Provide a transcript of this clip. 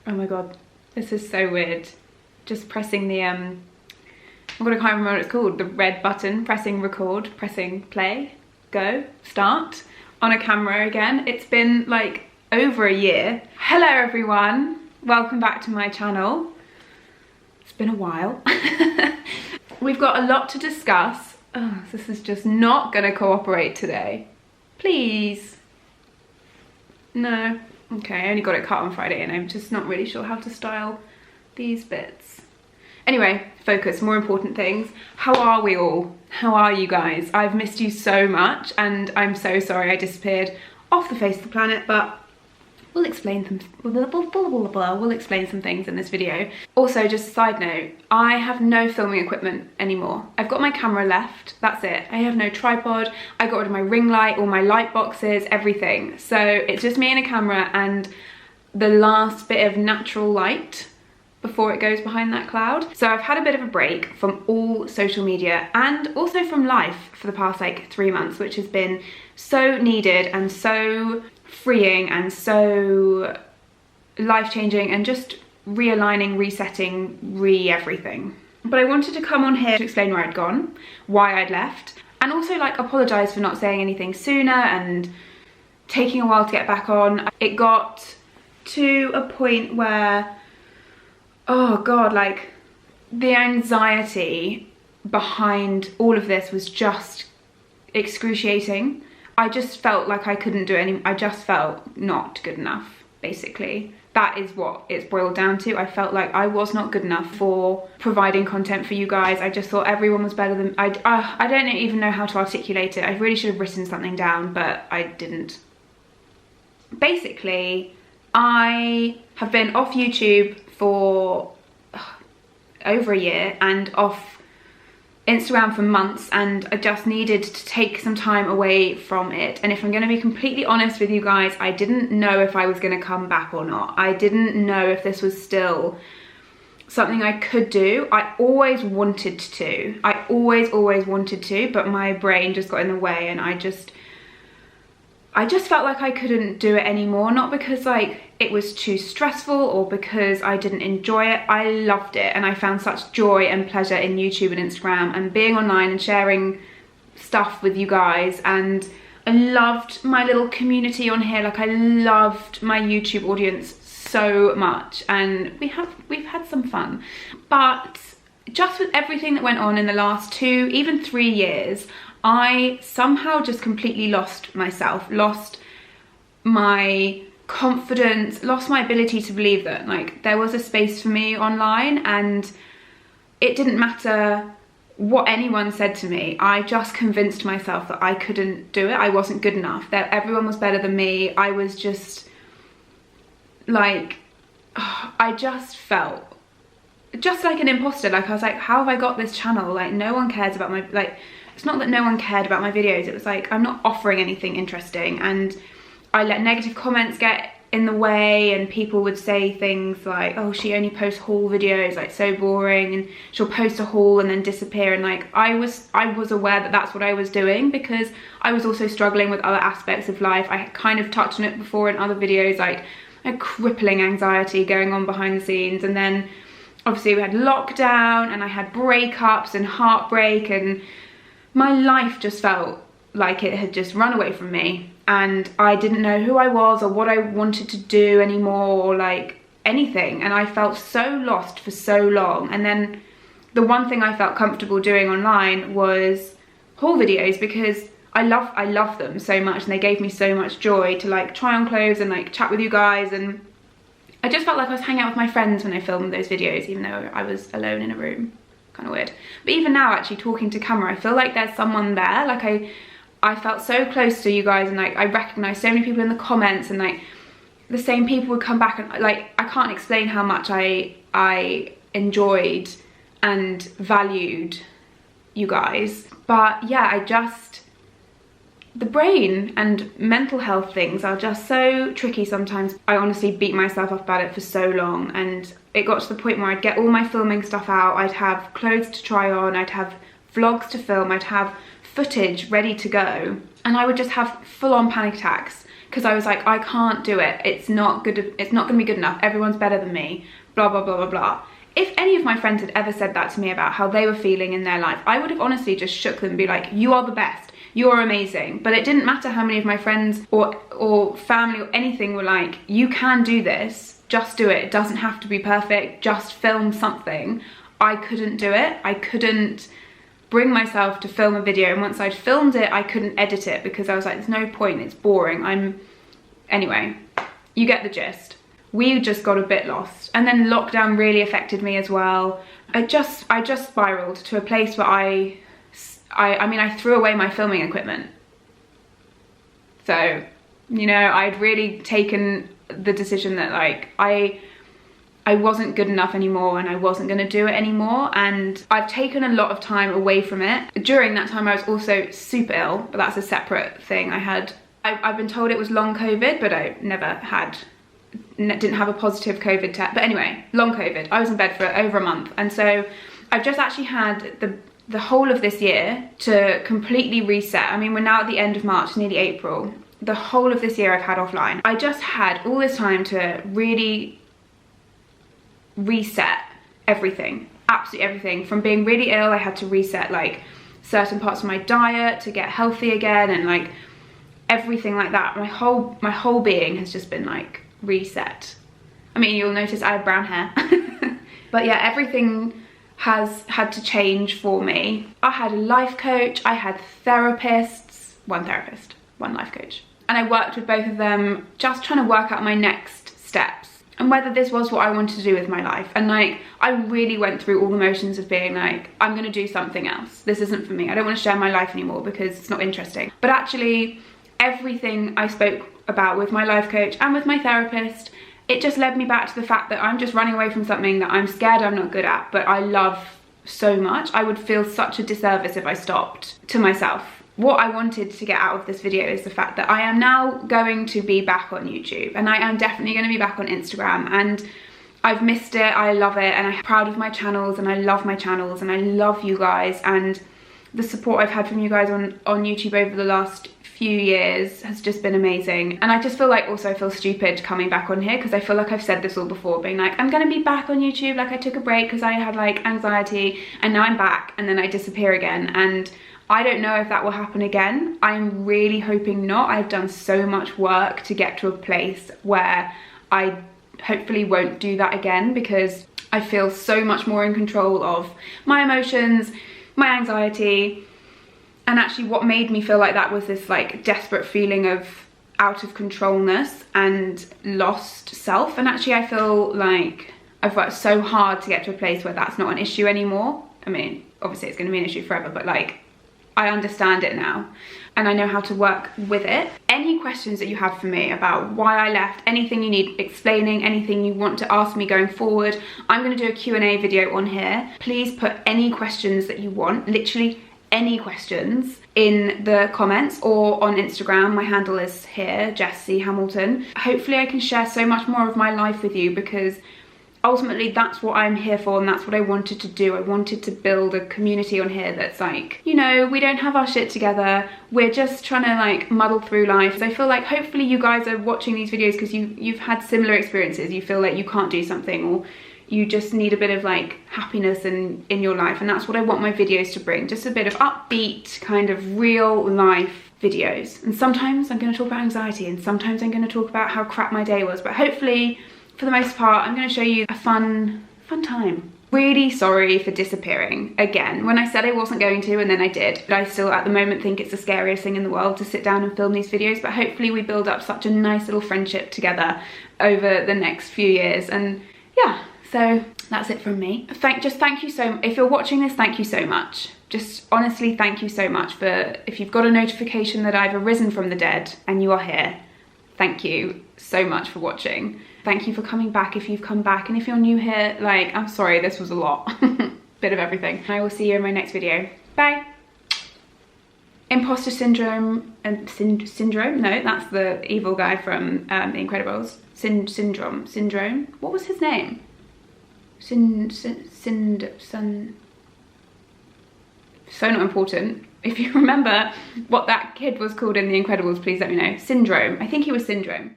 Oh my god, this is so weird. Just pressing the, oh god, I can't remember what it's called. The red button, pressing record, pressing play, go, start on a camera again. It's been like over a year. Hello everyone, welcome back to my channel. It's been a while. We've got a lot to discuss. Oh, this is just not gonna cooperate today. Please. No. Okay, I only got it cut on Friday and I'm just not really sure how to style these bits. Anyway, focus, more important things. How are we all? How are you guys? I've missed you so much and I'm so sorry I disappeared off the face of the planet, but we'll explain we'll explain some things in this video. Also, just a side note, I have no filming equipment anymore. I've got my camera left, that's it. I have no tripod, I got rid of my ring light, all my light boxes, everything. So it's just me and a camera and the last bit of natural light before it goes behind that cloud. So I've had a bit of a break from all social media and also from life for the past like 3 months, which has been so needed and so freeing and so life-changing and just realigning, resetting, everything. But I wanted to come on here to explain where I'd gone, why I'd left, and also like apologise for not saying anything sooner and taking a while to get back on. It got to a point where, oh god, like the anxiety behind all of this was just excruciating. I just felt like I couldn't do any, I just felt not good enough, basically. That is what it's boiled down to. I felt like I was not good enough for providing content for you guys. I just thought everyone was better than, I don't even know how to articulate it. I really should have written something down, but I didn't. Basically, I have been off YouTube for over a year and off Instagram for months, and I just needed to take some time away from it. And if I'm going to be completely honest with you guys, I didn't know if I was going to come back or not. I didn't know if this was still something I could do. I always wanted to. I always wanted to, but my brain just got in the way and I just felt like I couldn't do it anymore. Not because like it was too stressful or because I didn't enjoy it. I loved it and I found such joy and pleasure in YouTube and Instagram and being online and sharing stuff with you guys, and I loved my little community on here. Like I loved my YouTube audience so much and we've had some fun. But just with everything that went on in the last 2, even 3 years, I somehow just completely lost myself, lost my confidence, lost my ability to believe that like there was a space for me online, and it didn't matter what anyone said to me. I just convinced myself that I couldn't do it. I wasn't good enough, that everyone was better than me. I was just like, I just felt just like an imposter. Like I was like, how have I got this channel? Like no one cares about my, like, it's not that no one cared about my videos, it was like I'm not offering anything interesting, and I let negative comments get in the way, and people would say things like, oh, she only posts haul videos, like so boring, and she'll post a haul and then disappear. And like I was aware that that's what I was doing, because I was also struggling with other aspects of life. I kind of touched on it before in other videos, like a crippling anxiety going on behind the scenes, and then obviously we had lockdown and I had breakups and heartbreak, and my life just felt like it had just run away from me, and I didn't know who I was or what I wanted to do anymore, or like anything, and I felt so lost for so long. And then the one thing I felt comfortable doing online was haul videos, because I love them so much and they gave me so much joy to like try on clothes and like chat with you guys, and I just felt like I was hanging out with my friends when I filmed those videos, even though I was alone in a room. Kind of weird. But even now, actually talking to camera, I feel like there's someone there. Like I felt so close to you guys, and like I recognized so many people in the comments, and like the same people would come back, and like I can't explain how much I enjoyed and valued you guys. But yeah, the brain and mental health things are just so tricky sometimes. I honestly beat myself up about it for so long, and it got to the point where I'd get all my filming stuff out, I'd have clothes to try on, I'd have vlogs to film, I'd have footage ready to go, and I would just have full-on panic attacks because I was like, I can't do it. It's not good. It's not going to be good enough. Everyone's better than me. Blah, blah, blah, blah, blah. If any of my friends had ever said that to me about how they were feeling in their life, I would have honestly just shook them and be like, you are the best. You are amazing. But it didn't matter how many of my friends or family or anything were like, you can do this. Just do it. It doesn't have to be perfect. Just film something. I couldn't do it. I couldn't bring myself to film a video, and once I'd filmed it I couldn't edit it because I was like, there's no point, it's boring. Anyway, you get the gist. We just got a bit lost, and then lockdown really affected me as well. I just spiraled to a place where I mean I threw away my filming equipment. So, you know, I'd really taken the decision that like I wasn't good enough anymore and I wasn't going to do it anymore, and I've taken a lot of time away from it. During that time I was also super ill, but that's a separate thing. I've been told it was long COVID, but I didn't have a positive COVID test. But anyway, long COVID. I was in bed for over a month, and so I've just actually had the whole of this year to completely reset. I mean, we're now at the end of March, nearly April. The whole of this year I've had offline. I just had all this time to really reset everything, absolutely everything. From being really ill, I had to reset like certain parts of my diet to get healthy again, and like everything like that. My whole being has just been like reset. I mean, you'll notice I have brown hair. But yeah, everything has had to change for me. I had a life coach, I had therapists, one therapist, one life coach, and I worked with both of them just trying to work out my next steps and whether this was what I wanted to do with my life. And like, I really went through all the motions of being like, I'm gonna do something else. This isn't for me. I don't want to share my life anymore because it's not interesting. But actually, everything I spoke about with my life coach and with my therapist, it just led me back to the fact that I'm just running away from something that I'm scared I'm not good at, but I love so much. I would feel such a disservice if I stopped to myself. What I wanted to get out of this video is the fact that I am now going to be back on YouTube, and I am definitely going to be back on Instagram, and I've missed it, I love it, and I'm proud of my channels, and I love my channels, and I love you guys, and the support I've had from you guys on YouTube over the last few years has just been amazing. And I just feel like also I feel stupid coming back on here because I feel like I've said this all before, being like, I'm gonna be back on YouTube, like I took a break because I had like anxiety, and now I'm back, and then I disappear again, and I don't know if that will happen again. I'm really hoping not. I've done so much work to get to a place where I hopefully won't do that again, because I feel so much more in control of my emotions, my anxiety. And actually what made me feel like that was this like desperate feeling of out of controlness and lost self. And actually I feel like I've worked so hard to get to a place where that's not an issue anymore. I mean, obviously it's going to be an issue forever, but like I understand it now and I know how to work with it. Any questions that you have for me about why I left, anything you need explaining, anything you want to ask me going forward, I'm going to do a Q&A video on here. Please put any questions that you want, literally any questions, in the comments or on Instagram. My handle is here, Jessie Hamilton. Hopefully I can share so much more of my life with you, because ultimately that's what I'm here for, and that's what I wanted to do. I wanted to build a community on here that's like, you know, we don't have our shit together, we're just trying to like muddle through life. So I feel like hopefully you guys are watching these videos because you've had similar experiences. You feel like you can't do something, or you just need a bit of like happiness in your life, and that's what I want my videos to bring. Just a bit of upbeat, kind of real life videos. And sometimes I'm going to talk about anxiety, and sometimes I'm going to talk about how crap my day was, but hopefully for the most part I'm going to show you a fun time. Really sorry for disappearing again. When I said I wasn't going to, and then I did, but I still at the moment think it's the scariest thing in the world to sit down and film these videos. But hopefully we build up such a nice little friendship together over the next few years. And yeah, so that's it from me. Thank you so, if you're watching this, thank you so much. Just honestly, thank you so much for, if you've got a notification that I've arisen from the dead and you are here, thank you so much for watching. Thank you for coming back if you've come back, and if you're new here, like, I'm sorry, this was a lot. Bit of everything. I will see you in my next video. Bye. Imposter syndrome and syndrome? No, that's the evil guy from The Incredibles. Syndrome. What was his name? So not important. If you remember what that kid was called in The Incredibles, please let me know. Syndrome. I think he was Syndrome.